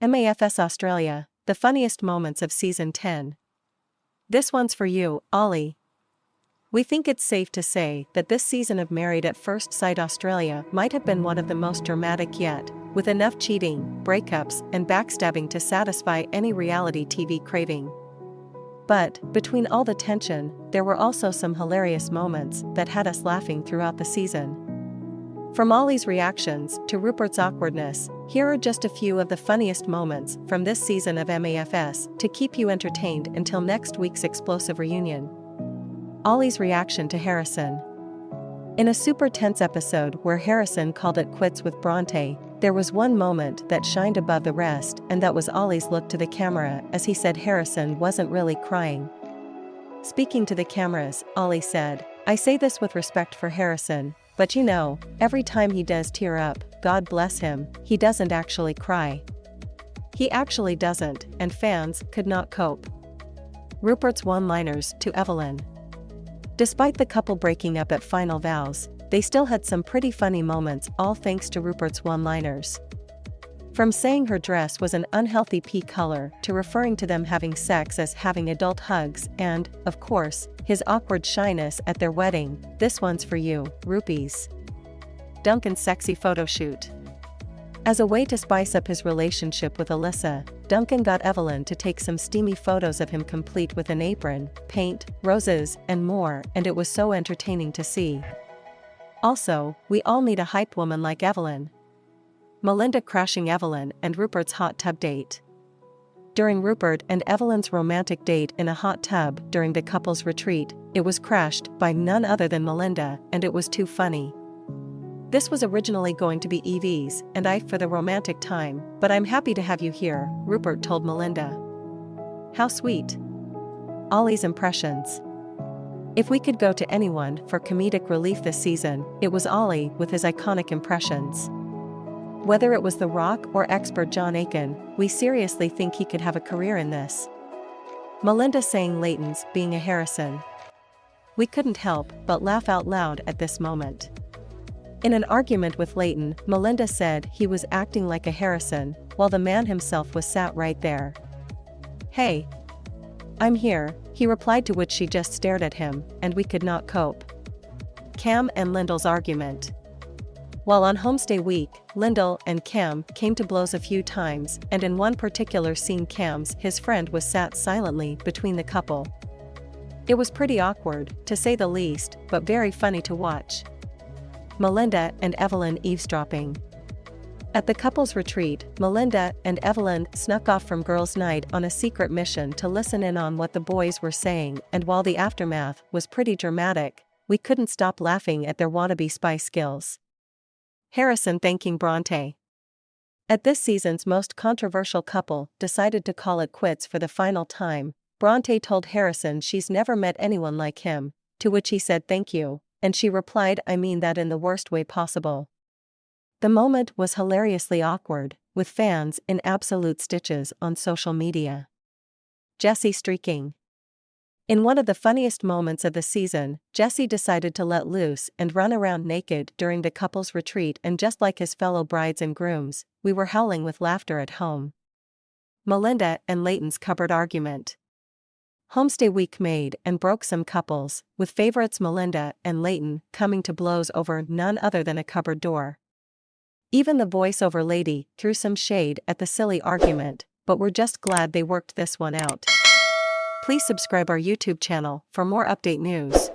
MAFS Australia, the funniest moments of Season 10. This one's for you, Ollie. We think it's safe to say that this season of Married at First Sight Australia might have been one of the most dramatic yet, with enough cheating, breakups, and backstabbing to satisfy any reality TV craving. But, between all the tension, there were also some hilarious moments that had us laughing throughout the season. From Ollie's reactions to Rupert's awkwardness, here are just a few of the funniest moments from this season of MAFS to keep you entertained until next week's explosive reunion. Ollie's reaction to Harrison. In a super tense episode where Harrison called it quits with Bronte, there was one moment that shined above the rest, and that was Ollie's look to the camera as he said Harrison wasn't really crying. Speaking to the cameras, Ollie said, "I say this with respect for Harrison, but you know, every time he does tear up, God bless him, he doesn't actually cry. He actually doesn't, and fans could not cope." Rupert's one-liners to Evelyn. Despite the couple breaking up at final vows, they still had some pretty funny moments, all thanks to Rupert's one-liners. From saying her dress was an unhealthy pea color to referring to them having sex as having adult hugs and, of course, his awkward shyness at their wedding. This one's for you, Rupees. Duncan's sexy photo shoot. As a way to spice up his relationship with Alyssa, Duncan got Evelyn to take some steamy photos of him complete with an apron, paint, roses, and more, and it was so entertaining to see. Also, we all need a hype woman like Evelyn. Melinda crashing Evelyn and Rupert's hot tub date. During Rupert and Evelyn's romantic date in a hot tub during the couple's retreat, it was crashed by none other than Melinda, and it was too funny. "This was originally going to be Evie's and I for the romantic time, but I'm happy to have you here," Rupert told Melinda. "How sweet." Ollie's impressions. If we could go to anyone for comedic relief this season, it was Ollie with his iconic impressions. Whether it was The Rock or expert John Aiken, we seriously think he could have a career in this. Melinda saying Leighton's being a Harrison. We couldn't help but laugh out loud at this moment. In an argument with Leighton, Melinda said he was acting like a Harrison, while the man himself was sat right there. "Hey, I'm here," he replied, to which she just stared at him, and we could not cope. Cam and Lyndall's argument. While on homestay week, Lyndall and Cam came to blows a few times, and in one particular scene his friend was sat silently between the couple. It was pretty awkward, to say the least, but very funny to watch. Melinda and Evelyn eavesdropping. At the couple's retreat, Melinda and Evelyn snuck off from girls' night on a secret mission to listen in on what the boys were saying, and while the aftermath was pretty dramatic, we couldn't stop laughing at their wannabe spy skills. Harrison thanking Bronte. At this season's most controversial couple decided to call it quits for the final time, Bronte told Harrison she's never met anyone like him, to which he said thank you, and she replied, "I mean that in the worst way possible." The moment was hilariously awkward, with fans in absolute stitches on social media. Jessie streaking. In one of the funniest moments of the season, Jesse decided to let loose and run around naked during the couple's retreat, and just like his fellow brides and grooms, we were howling with laughter at home. Melinda and Leighton's cupboard argument. Homestay week made and broke some couples, with favorites Melinda and Leighton coming to blows over none other than a cupboard door. Even the voiceover lady threw some shade at the silly argument, but we're just glad they worked this one out. Please subscribe our YouTube channel for more update news.